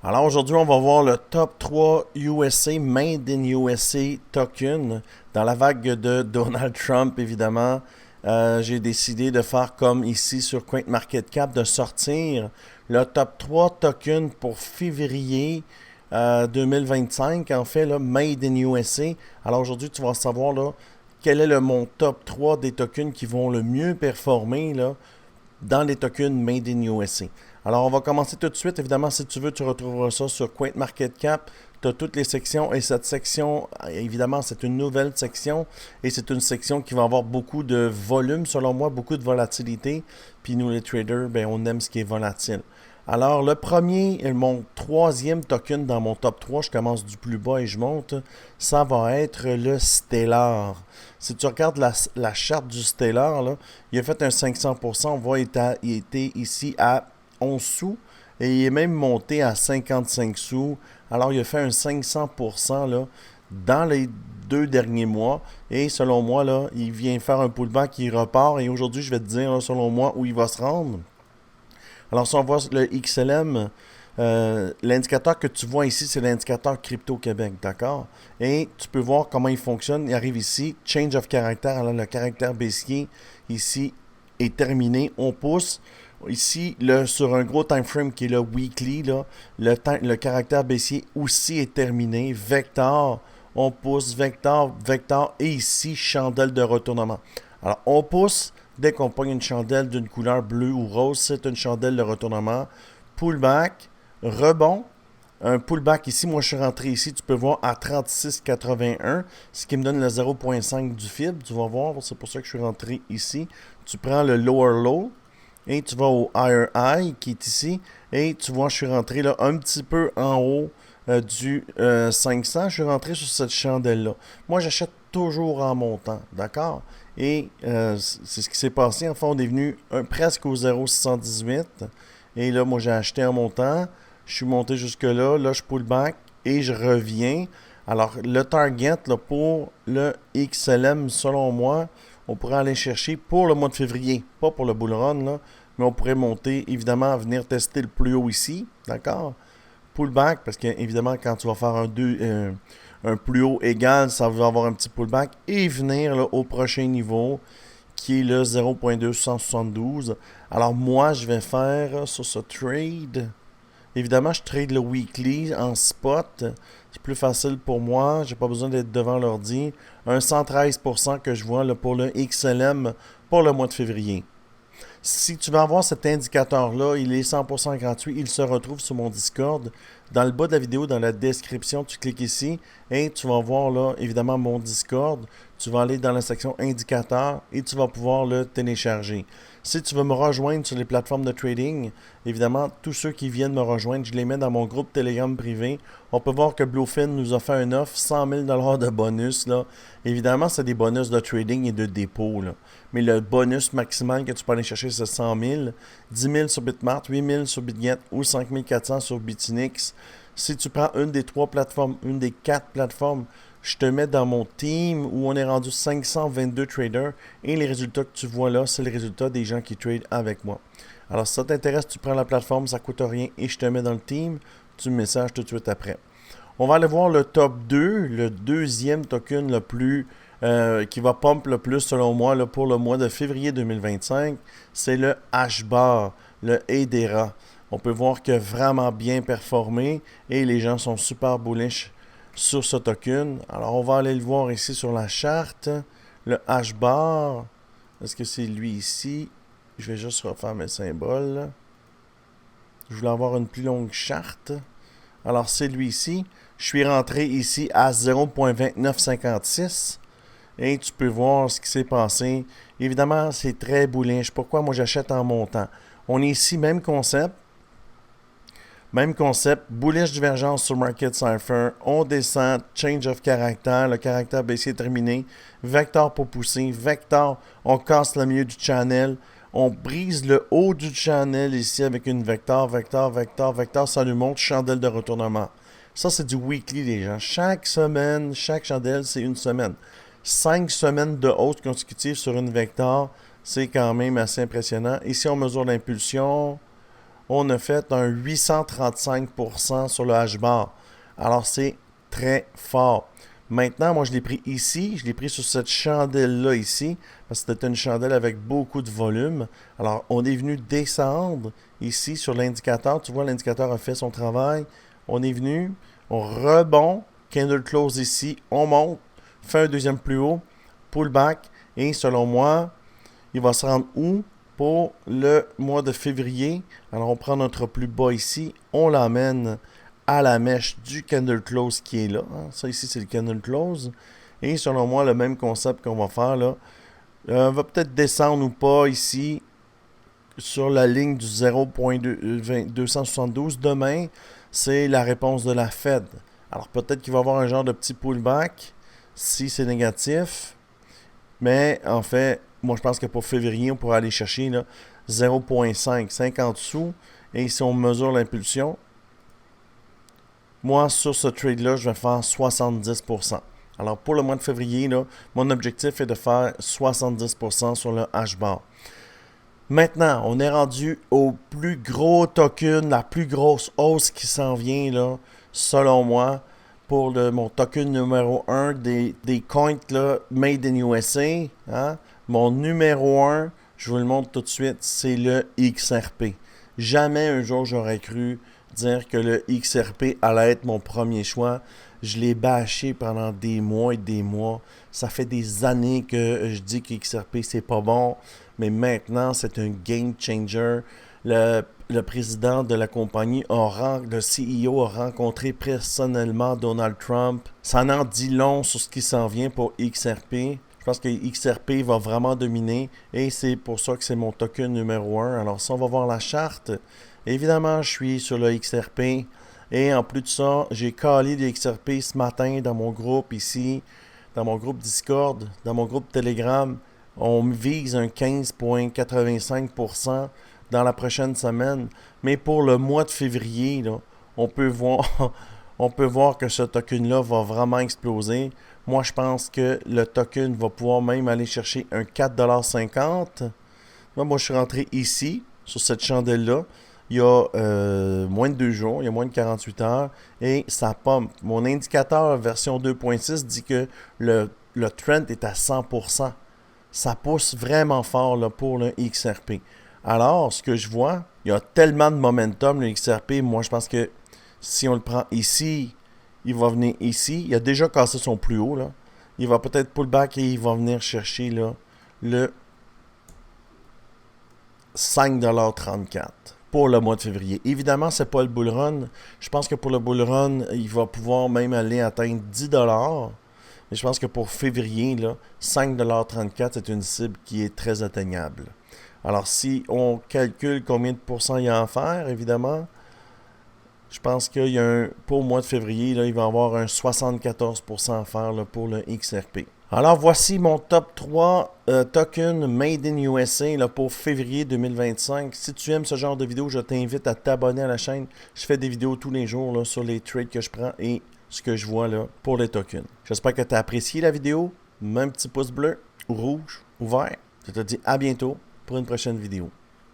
Alors aujourd'hui, on va voir le top 3 USA, Made in USA token dans la vague de Donald Trump, évidemment. J'ai décidé de faire comme ici sur CoinMarketCap, de sortir le top 3 tokens pour février 2025, en fait, là, Made in USA. Alors aujourd'hui, tu vas savoir là, quel est mon top 3 des tokens qui vont le mieux performer là, dans les tokens Made in USA. Alors, on va commencer tout de suite. Évidemment, si tu veux, tu retrouveras ça sur CoinMarketCap. Tu as toutes les sections et cette section, évidemment, c'est une nouvelle section et c'est une section qui va avoir beaucoup de volume, selon moi, beaucoup de volatilité. Puis nous, les traders, ben, on aime ce qui est volatile. Alors, le premier et mon troisième token dans mon top 3, je commence du plus bas et je monte, ça va être le Stellar. Si tu regardes la charte du Stellar, là, il a fait un 500%, on voit il était ici à 11 sous et il est même monté à 55 sous. Alors, il a fait un 500% là, dans les 2 derniers mois. Et selon moi, là, il vient faire un pullback, il repart. Et aujourd'hui, je vais te dire, là, selon moi, où il va se rendre. Alors, si on voit le XLM, l'indicateur que tu vois ici, c'est l'indicateur Crypto Québec, d'accord? Et tu peux voir comment il fonctionne. Il arrive ici, change of character, alors le caractère baissier ici est terminé. On pousse. Ici, sur un gros time frame qui est le weekly, là, le caractère baissier aussi est terminé. Vector, on pousse, vector, vector, et ici, chandelle de retournement. Alors, on pousse. Dès qu'on pogne une chandelle d'une couleur bleue ou rose, c'est une chandelle de retournement. Pullback, rebond, un pullback ici. Moi, je suis rentré ici, tu peux voir, à 36,81, ce qui me donne le 0,5 du fib. Tu vas voir, c'est pour ça que je suis rentré ici. Tu prends le lower low et tu vas au higher high qui est ici. Et tu vois, je suis rentré là un petit peu en haut du 500. Je suis rentré sur cette chandelle-là. Moi, j'achète toujours en montant, d'accord? Et c'est ce qui s'est passé. Enfin, on est venu presque au 0,618. Et là, moi, j'ai acheté en montant. Je suis monté jusque-là. Là, je pull back et je reviens. Alors, le target là, pour le XLM, selon moi, on pourrait aller chercher pour le mois de février. Pas pour le bull run, là, mais on pourrait monter, évidemment, venir tester le plus haut ici. D'accord? Pullback, parce que évidemment, quand tu vas faire un plus haut égal, ça va avoir un petit pullback et venir là, au prochain niveau qui est le 0.272. Alors moi, je vais faire sur ce trade. Évidemment, je trade le weekly en spot. C'est plus facile pour moi. J'ai pas besoin d'être devant l'ordi. Un 113% que je vois là, pour le XLM pour le mois de février. Si tu veux avoir cet indicateur-là, il est 100% gratuit. Il se retrouve sur mon Discord. Dans le bas de la vidéo, dans la description, tu cliques ici et tu vas voir là, évidemment, mon Discord. Tu vas aller dans la section indicateurs et tu vas pouvoir le télécharger. Si tu veux me rejoindre sur les plateformes de trading, évidemment, tous ceux qui viennent me rejoindre, je les mets dans mon groupe Telegram privé. On peut voir que Bluefin nous a fait un offre, 100 000 de bonus. Là. Évidemment, c'est des bonus de trading et de dépôt. Là. Mais le bonus maximal que tu peux aller chercher, c'est 100 000. 10 000 sur Bitmart, 8 000 sur BitGet ou 5 400 sur Bitinix. Si tu prends une des 3 plateformes, une des 4 plateformes, je te mets dans mon team où on est rendu 522 traders et les résultats que tu vois là, c'est le résultat des gens qui tradent avec moi. Alors si ça t'intéresse, tu prends la plateforme, ça coûte rien et je te mets dans le team, tu me messages tout de suite après. On va aller voir le top 2, le deuxième token le plus qui va pump le plus selon moi là, pour le mois de février 2025, c'est le H-Bar, le Hedera. On peut voir qu'il a vraiment bien performé et les gens sont super bullish sur ce token. Alors on va aller le voir ici sur la charte. Le H-Bar, est-ce que c'est lui ici? Je vais juste refaire mes symboles. Je voulais avoir une plus longue charte. Alors c'est lui ici. Je suis rentré ici à 0.2956. Et tu peux voir ce qui s'est passé. Évidemment, c'est très bullish. Pourquoi moi j'achète en montant? On est ici, même concept. Même concept, bullish divergence sur Market Cipher. On descend, change of character, le caractère baissier est terminé. Vector pour pousser. Vector, on casse le milieu du channel. On brise le haut du channel ici avec une vector, vector, vector, vector. Ça nous montre chandelle de retournement. Ça, c'est du weekly, les gens. Chaque semaine, chaque chandelle, c'est une semaine. 5 semaines de hausse consécutive sur une vector, c'est quand même assez impressionnant. Ici, on mesure l'impulsion. on a fait un 835% sur le H-bar. Alors, c'est très fort. Maintenant, moi, je l'ai pris ici. Je l'ai pris sur cette chandelle-là ici, parce que c'était une chandelle avec beaucoup de volume. Alors, on est venu descendre ici sur l'indicateur. Tu vois, l'indicateur a fait son travail. On est venu, on rebond, candle close ici, on monte, fait un deuxième plus haut, pullback, et selon moi, il va se rendre où pour le mois de février? Alors, on prend notre plus bas ici, on l'amène à la mèche du candle close qui est là. Ça ici, c'est le candle close. Et selon moi, le même concept qu'on va faire là, va peut-être descendre ou pas ici sur la ligne du 0.272. Demain, c'est la réponse de la Fed. Alors peut-être qu'il va y avoir un genre de petit pullback si c'est négatif. Mais en fait, moi je pense que pour février, on pourrait aller chercher 0.5, 50 sous. Et si on mesure l'impulsion, moi sur ce trade-là, je vais faire 70%. Alors pour le mois de février, là, mon objectif est de faire 70% sur le H-bar. Maintenant, on est rendu au plus gros token, la plus grosse hausse qui s'en vient, là, selon moi, pour mon token numéro 1 des coins là, Made in USA. Hein? Mon numéro 1, je vous le montre tout de suite, c'est le XRP. Jamais un jour j'aurais cru dire que le XRP allait être mon premier choix. Je l'ai bâché pendant des mois et des mois. Ça fait des années que je dis que XRP c'est pas bon. Mais maintenant, c'est un game changer. Le président de la compagnie, le CEO, a rencontré personnellement Donald Trump. Ça en dit long sur ce qui s'en vient pour XRP. Je pense que XRP va vraiment dominer et c'est pour ça que c'est mon token numéro 1. Alors, si on va voir la charte, évidemment, je suis sur le XRP. Et en plus de ça, j'ai calé le XRP ce matin dans mon groupe ici, dans mon groupe Discord, dans mon groupe Telegram. On vise un 15,85% dans la prochaine semaine. Mais pour le mois de février, là, on peut voir que ce token-là va vraiment exploser. Moi, je pense que le token va pouvoir même aller chercher un 4,50 $. Moi, je suis rentré ici, sur cette chandelle-là, il y a moins de 2 jours, il y a moins de 48 heures, et ça pompe. Mon indicateur version 2.6 dit que le trend est à 100%. Ça pousse vraiment fort là, pour le XRP. Alors, ce que je vois, il y a tellement de momentum, le XRP. Moi, je pense que si on le prend ici, il va venir ici. Il a déjà cassé son plus haut. Là. Il va peut-être pullback et il va venir chercher là, le 5,34$ pour le mois de février. Évidemment, c'est pas le bull run. Je pense que pour le bull run, il va pouvoir même aller atteindre 10$. Mais je pense que pour février, 5,34$, c'est une cible qui est très atteignable. Alors, si on calcule combien de pourcents il y a à faire, évidemment, je pense qu'il y a pour le mois de février, là, il va y avoir un 74% à faire là, pour le XRP. Alors, voici mon top 3 tokens Made in USA là, pour février 2025. Si tu aimes ce genre de vidéo, je t'invite à t'abonner à la chaîne. Je fais des vidéos tous les jours là, sur les trades que je prends et ce que je vois là pour les tokens. J'espère que tu as apprécié la vidéo. Mets un petit pouce bleu, ou rouge, ou vert. Je te dis à bientôt pour une prochaine vidéo.